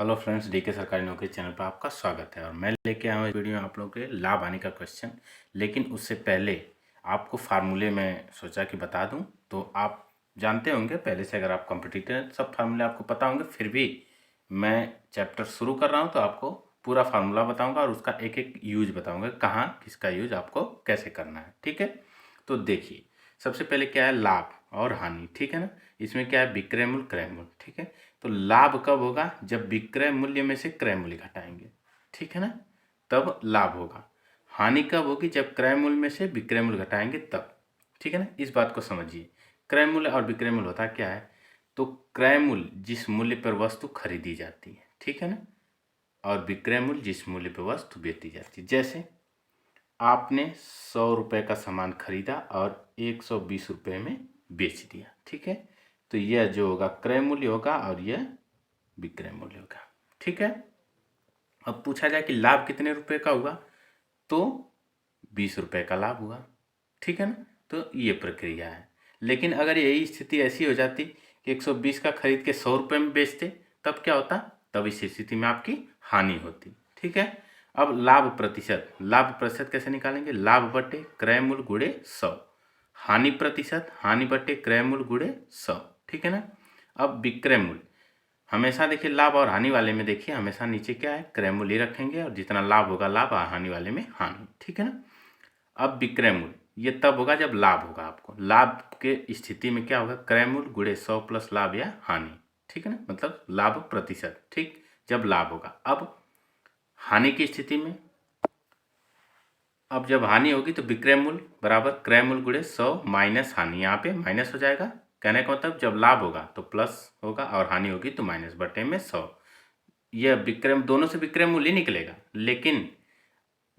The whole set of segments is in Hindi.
हेलो फ्रेंड्स, डीके सरकारी नौकरी चैनल पर आपका स्वागत है। और मैं लेके आया हूँ इस वीडियो में आप लोगों के लाभ आने का क्वेश्चन। लेकिन उससे पहले आपको फार्मूले में सोचा कि बता दूं। तो आप जानते होंगे पहले से, अगर आप कॉम्पिटिटर सब फार्मूले आपको पता होंगे, फिर भी मैं चैप्टर शुरू कर रहा हूँ तो आपको पूरा फार्मूला बताऊँगा और उसका एक एक यूज बताऊँगा, कहाँ किसका यूज आपको कैसे करना है। ठीक है, तो देखिए सबसे पहले क्या है, लाभ और हानि। ठीक है ना, इसमें क्या है, विक्रय मूल्य क्रय मूल्य। ठीक है, तो लाभ कब होगा, जब विक्रय मूल्य में से क्रय मूल्य घटाएंगे। ठीक है ना, तब लाभ होगा। हानि कब होगी, जब क्रय मूल्य में से विक्रय मूल्य घटाएंगे तब। ठीक है ना, इस बात को समझिए। क्रय मूल्य और विक्रय मूल्य होता क्या है, तो क्रय मूल्य जिस मूल्य पर वस्तु खरीदी जाती है, ठीक है ना, और विक्रय मूल्य जिस मूल्य पर वस्तु बेची जाती है। जैसे आपने 100 रुपये का सामान खरीदा और 120 रुपये में बेच दिया। ठीक है, तो यह जो होगा क्रय मूल्य होगा और यह विक्रय मूल्य होगा। ठीक है, अब पूछा जाए कि लाभ कितने रुपए का हुआ, तो 20 रुपये का लाभ हुआ। ठीक है ना, तो ये प्रक्रिया है। लेकिन अगर यही स्थिति ऐसी हो जाती कि 120 का खरीद के 100 रुपये में बेचते, तब क्या होता, तब इस स्थिति में आपकी हानि होती। ठीक है, अब लाभ प्रतिशत, लाभ प्रतिशत कैसे निकालेंगे, लाभ बटे क्रय मूल्य गुणे 100। हानि प्रतिशत, हानि बटे क्रय मूल्य गुणे 100। ठीक है ना, अब विक्रय मूल्य, हमेशा देखिए लाभ और हानि वाले में देखिए हमेशा नीचे क्या है, क्रय मूल्य रखेंगे और जितना लाभ होगा लाभ और हानि वाले में हानि। ठीक है ना, अब विक्रय मूल्य ये तब होगा जब लाभ होगा। आपको लाभ के स्थिति में क्या होगा, क्रय मूल्य गुणे 100 प्लस लाभ या हानि। ठीक है ना, मतलब लाभ प्रतिशत, ठीक, जब लाभ होगा। अब हानि की स्थिति में, अब जब हानि होगी तो विक्रय मूल्य बराबर क्रय मूल्य गुणे 100 माइनस हानि, यहाँ पे माइनस हो जाएगा। कहने का मतलब जब लाभ होगा तो प्लस होगा और हानि होगी तो माइनस, बटे में 100। यह विक्रय, दोनों से विक्रय मूल्य ही निकलेगा, लेकिन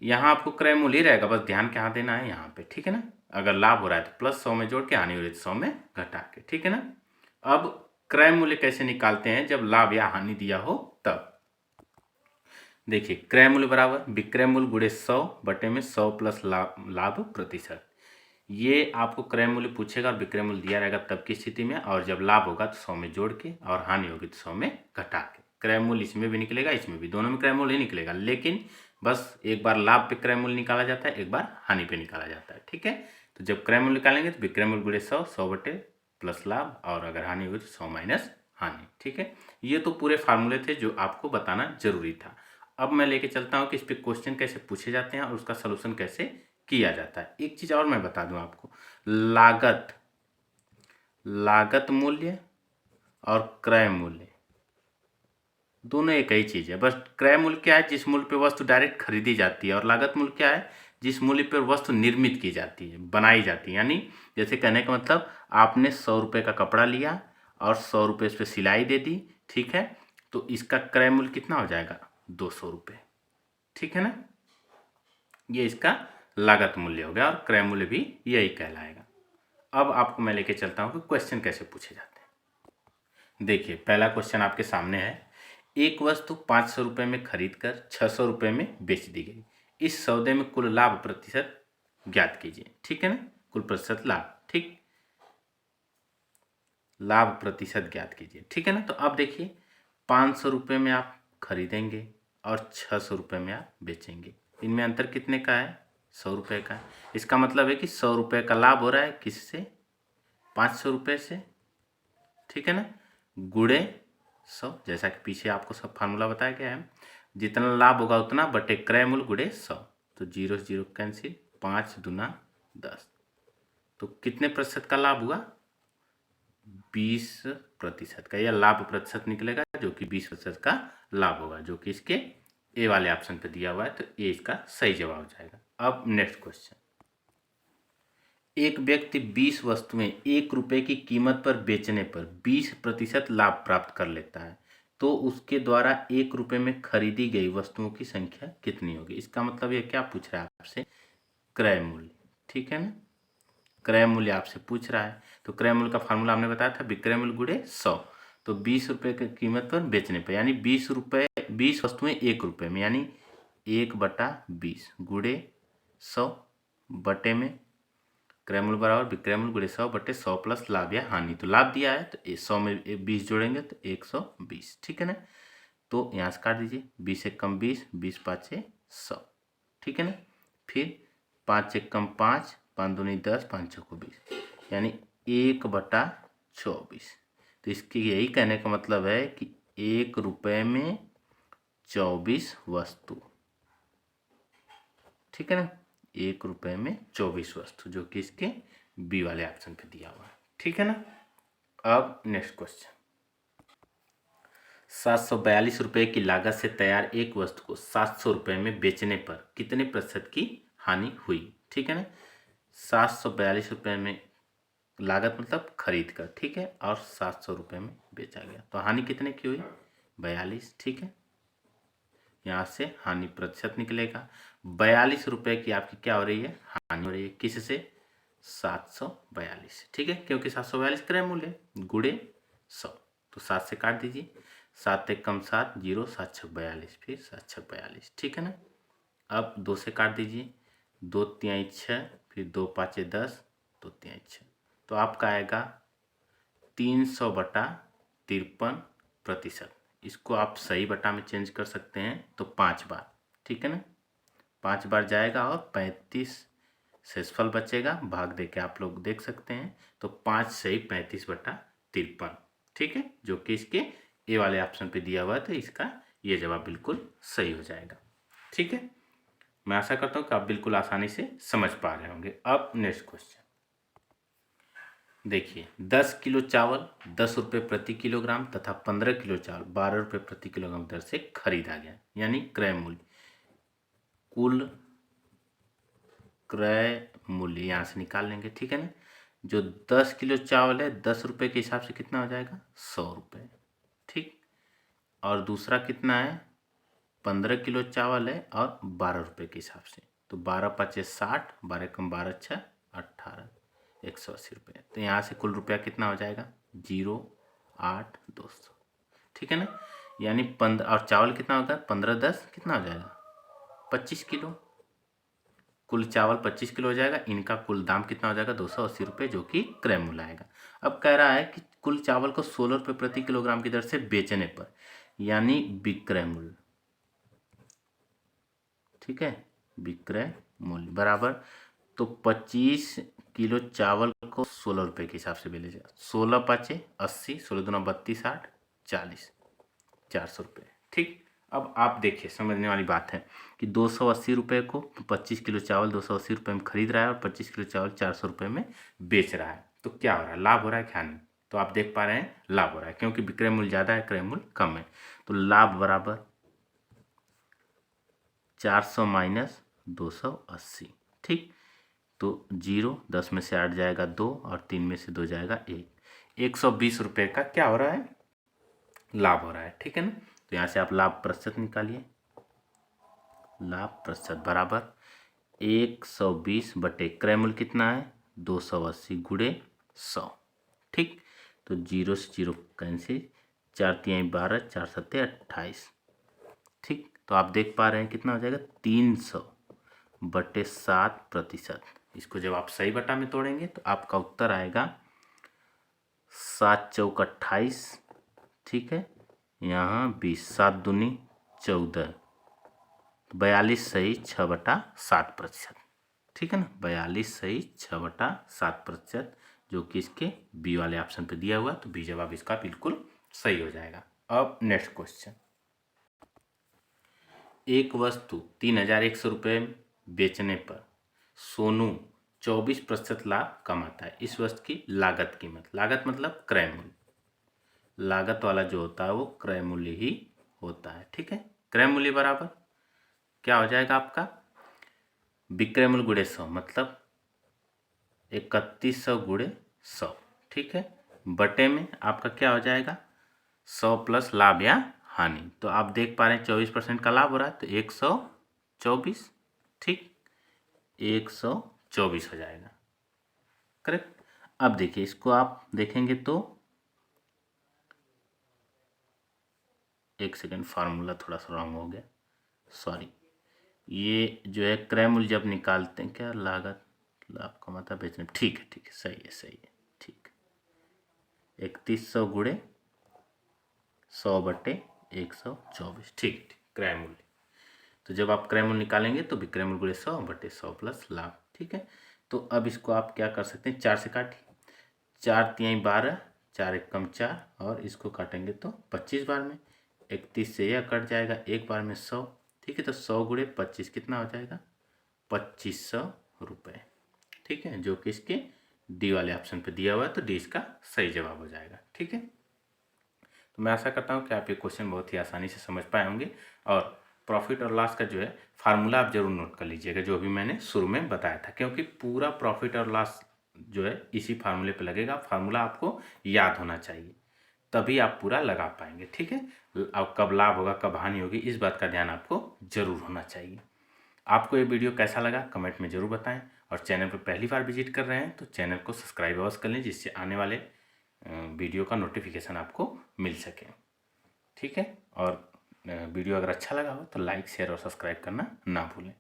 यहाँ आपको क्रय मूल्य ही रहेगा, बस ध्यान क्या देना है यहाँ पे। ठीक है ना, अगर लाभ हो रहा है तो प्लस 100 में जोड़ के, हानि हो रही है तो 100 में घटा के। ठीक है ना, अब क्रय मूल्य कैसे निकालते हैं, जब लाभ या हानि दिया हो तब। देखिए क्रय मूल्य बराबर विक्रय मूल्य गुणे 100 बटे में 100 प्लस लाभ प्रतिशत। ये आपको क्रय मूल्य पूछेगा और विक्रय मूल्य दिया रहेगा तब की स्थिति में, और जब लाभ होगा तो 100 में जोड़ के और हानि होगी तो 100 में घटा के। क्रय मूल्य इसमें भी निकलेगा, इसमें भी, दोनों में क्रय मूल्य ही निकलेगा, लेकिन बस एक बार लाभ पे क्रय मूल्य निकाला जाता है, एक बार हानि पे निकाला जाता है। ठीक है, तो जब क्रय मूल्य निकालेंगे तो विक्रय मूल्य गुणे 100, 100 बटे प्लस लाभ, और अगर हानि हुई तो 100 माइनस हानि। ठीक है, ये तो पूरे फार्मूले थे जो आपको बताना जरूरी था। अब मैं लेके चलता हूँ कि इस पे क्वेश्चन कैसे पूछे जाते हैं और उसका सलूशन कैसे किया जाता है। एक चीज और मैं बता दूं आपको, लागत, लागत मूल्य और क्रय मूल्य दोनों एक ही चीज है। बस क्रय मूल्य क्या है, जिस मूल्य पे वस्तु डायरेक्ट खरीदी जाती है, और लागत मूल्य क्या है, जिस मूल्य पर वस्तु निर्मित की जाती है, बनाई जाती है। यानी जैसे कहने का मतलब, आपने 100 रुपये का कपड़ा लिया और 100 रुपये इस पर सिलाई दे दी। ठीक है, तो इसका क्रय मूल्य कितना हो जाएगा, 200 रुपये। ठीक है ना, ये इसका लागत मूल्य हो गया, और क्रय मूल्य भी यही कहलाएगा। अब आपको मैं लेके चलता हूँ कि क्वेश्चन कैसे पूछे जाते हैं। देखिए पहला क्वेश्चन आपके सामने है, एक वस्तु 500 रुपये में खरीद कर 600 रुपये में बेच दी गई, इस सौदे में कुल लाभ प्रतिशत ज्ञात कीजिए। ठीक है ना, कुल प्रतिशत लाभ, ठीक, लाभ प्रतिशत ज्ञात कीजिए। ठीक है ना, तो अब देखिए 500 रुपये में आप खरीदेंगे और 600 रुपये में आप बेचेंगे, इनमें अंतर कितने का है, 100 रुपये का है। इसका मतलब है कि 100 रुपये का लाभ हो रहा है किससे, 500 रुपये से। ठीक है ना, गुणे 100, जैसा कि पीछे आपको सब फार्मूला बताया गया है, जितना लाभ होगा उतना बटे क्रय मूल्य गुणे 100। तो 0 से 0 कैंसिल, 5 दूना 10, तो कितने प्रतिशत का लाभ हुआ, 20% का। यह लाभ प्रतिशत निकलेगा जो कि 20% का लाभ होगा, जो कि इसके ए वाले ऑप्शन पे दिया हुआ है, तो ए इसका सही जवाब हो जाएगा। अब नेक्स्ट क्वेश्चन, एक व्यक्ति 20 वस्तुएं 1 रुपये की कीमत पर बेचने पर 20% लाभ प्राप्त कर लेता है, तो उसके द्वारा 1 रुपये में खरीदी गई वस्तुओं की संख्या कितनी होगी। इसका मतलब ये क्या पूछ रहा है आपसे, क्रय मूल्य। ठीक है ना, क्रय मूल्य आपसे पूछ रहा है, तो क्रय मूल्य का फार्मूला हमने बताया था, विक्रय मूल्य गुणे 100। तो 20 रुपये की कीमत पर बेचने पर, यानी 20 रुपये, 20 वस्तुएं 1 रुपये में, यानी 1/20 गुणे 100 बटे में क्रय मूल्य बराबर विक्रय मूल्य गुणे 100 बटे 100 प्लस लाभ या हानि। तो लाभ दिया है तो 100 में 20 जोड़ेंगे तो 120। ठीक है ना, तो यहाँ से काट दीजिए, 20 एक कम 20, 20 पाँचे 100, ठीक है ना। फिर 5 एक कम 5, 5 दूनी 10, 5 छक्को 20, यानी 1/24। तो इसकी यही कहने का मतलब है कि 1 रुपये में 24 वस्तु, ठीक है ना। 1 रुपये में 24 वस्तु, जो कि इसके बी वाले ऑप्शन पे दिया हुआ है, ठीक है ना। अब नेक्स्ट क्वेश्चन, 742 रुपये की लागत से तैयार एक वस्तु को 700 रुपये में बेचने पर कितने प्रतिशत की हानि हुई, ठीक है ना। 742 रुपये में लागत मतलब खरीद कर, ठीक है, और 700 रुपये में बेचा गया, तो हानि कितने की हुई, 42, ठीक है। यहाँ से हानि प्रतिशत निकलेगा। 42 रुपये की आपकी क्या हो रही है, हानि हो रही है, किससे, 742, ठीक है, क्योंकि 742 क्रय मूल्य है, गुणे 100, तो 7 से काट दीजिए, 7 एक कम 7, 0, 7 छक 42, फिर 7 छक 42, ठीक है ना। अब 2 से काट दीजिए, 2 तिहाई 6, फिर 2 पाँचे 10, 2 तिहाई 6, तो आपका आएगा 300/53%। इसको आप सही बटा में चेंज कर सकते हैं, तो 5 बार, ठीक है ना, 5 बार जाएगा और 35 शेषफल बचेगा, भाग दे के आप लोग देख सकते हैं, तो 5 सही 35/53, ठीक है, जो कि इसके ए वाले ऑप्शन पे दिया हुआ है, तो इसका ये जवाब बिल्कुल सही हो जाएगा, ठीक है। मैं आशा करता हूँ कि आप बिल्कुल आसानी से समझ पा रहे होंगे। अब नेक्स्ट क्वेश्चन देखिए, 10 किलो चावल 10 रुपये प्रति किलोग्राम तथा 15 किलो चावल 12 रुपये प्रति किलोग्राम दर से खरीदा गया, यानी क्रय मूल्य, कुल क्रय मूल्य यहाँ से निकाल लेंगे, ठीक है ना। जो 10 किलो चावल है 10 रुपये के हिसाब से कितना हो जाएगा, 100 रुपये, ठीक। और दूसरा कितना है, 15 किलो चावल है और 12 रुपये के हिसाब से, तो 12 पाँचे 60, 12 कम 12 छः 18, 180 रुपये, तो यहाँ से कुल रुपया कितना हो जाएगा, 08200, ठीक है ना। यानी 15, और चावल कितना होगा, 15 10 कितना हो जाएगा, 25 किलो, कुल चावल 25 किलो हो जाएगा, इनका कुल दाम कितना हो जाएगा, 280 रुपये, जो कि क्रय मूल्य आएगा। अब कह रहा है कि कुल चावल को 16 रुपये प्रति किलोग्राम की दर से बेचने पर, यानी विक्रय मूल्य, ठीक है, विक्रय मूल्य बराबर, तो 25 किलो चावल को 16 रुपये के हिसाब से बेचे जाए, 16 पाँचे 80, 16 दूना 32, 60, 40, 400 रुपये, ठीक। अब आप देखिए, समझने वाली बात है कि 280 रुपये को 25 किलो चावल 280 रुपये में खरीद रहा है और 25 किलो चावल 400 रुपये में बेच रहा है, तो क्या हो रहा है, लाभ हो रहा है क्या नहीं, तो आप देख पा रहे हैं लाभ हो रहा है, क्योंकि विक्रय मूल्य ज़्यादा है, क्रय मूल्य कम है, तो लाभ बराबर 400 माइनस 280, ठीक। तो 0, 10 में से 8 जाएगा 2 और 3 में से 2 जाएगा 1, 120 रुपये का क्या हो रहा है, लाभ हो रहा है, ठीक है ना। तो यहाँ से आप लाभ प्रतिशत निकालिए, लाभ प्रतिशत बराबर 120 बटे क्रय मूल्य कितना है, 280 गुणे 100, ठीक। तो 0 से 0 कैंसिल, 4 तिहाई 12, 4 सत्ते 28, ठीक। तो आप देख पा रहे हैं कितना हो जाएगा, 300/7%। इसको जब आप सही बटा में तोड़ेंगे तो आपका उत्तर आएगा 7 चौक 28, ठीक है, यहाँ 20, 7 दूनी 14, 42 सही 6/7%, ठीक है ना, 42 सही 6/7%, जो कि इसके बी वाले ऑप्शन पे दिया हुआ, तो बी जवाब इसका बिल्कुल सही हो जाएगा। अब नेक्स्ट क्वेश्चन, एक वस्तु 3100 रुपये बेचने पर सोनू 24% लाभ कमाता है, इस वस्तु की लागत कीमत, लागत मतलब क्रय मूल्य, लागत वाला जो होता है वो क्रय मूल्य ही होता है, ठीक है। क्रय मूल्य बराबर क्या हो जाएगा आपका, विक्रय मूल्य गुणे 100, मतलब 3100 गुणे 100, ठीक है, बटे में आपका क्या हो जाएगा, 100 प्लस लाभ या हानि, तो आप देख पा रहे हैं 24% का लाभ हो रहा है, तो 124, ठीक, 124 हो जाएगा, करेक्ट। अब देखिए, इसको आप देखेंगे तो, एक सेकेंड, फार्मूला थोड़ा सा रॉन्ग हो गया, सॉरी, ये जो है क्रय मूल्य जब निकालते हैं, क्या लागत लाभ कमाता बेचने, ठीक है, ठीक है, सही है, सही है, ठीक, 3100 गुणे 100 बटे 124। ठीक ठीक, क्रय मूल्य। तो जब आप क्रय मूल्य निकालेंगे तो विक्रय मूल्य गुणे 100 बटे 100 प्लस लाभ। ठीक है, तो अब इसको आप क्या कर सकते हैं, 4 से काटिए, 4 तिहाई 12, 4 एकम 4, और इसको काटेंगे तो 25 बार में, 31 से यह कट जाएगा, एक बार में 100। ठीक है, तो 100 गुणे 25 कितना हो जाएगा, 2500 रुपये। ठीक है, जो कि इसके डी वाले ऑप्शन पे दिया हुआ है, तो डी इसका सही जवाब हो जाएगा। ठीक है, तो मैं आशा करता हूँ कि आप ये क्वेश्चन बहुत ही आसानी से समझ पाए होंगे, और प्रॉफिट और लॉस का जो है फार्मूला आप जरूर नोट कर लीजिएगा, जो भी मैंने शुरू में बताया था, क्योंकि पूरा प्रॉफिट और लॉस जो है इसी फार्मूले पे लगेगा। फार्मूला आपको याद होना चाहिए, तभी आप पूरा लगा पाएंगे। ठीक है, अब कब लाभ होगा कब हानि होगी, इस बात का ध्यान आपको जरूर होना चाहिए। आपको ये वीडियो कैसा लगा कमेंट में ज़रूर बताएं, और चैनल पर पहली बार विजिट कर रहे हैं तो चैनल को सब्सक्राइब अवश्य कर लें, जिससे आने वाले वीडियो का नोटिफिकेशन आपको मिल सके। ठीक है, और वीडियो अगर अच्छा लगा हो तो लाइक शेयर और सब्सक्राइब करना ना भूलें।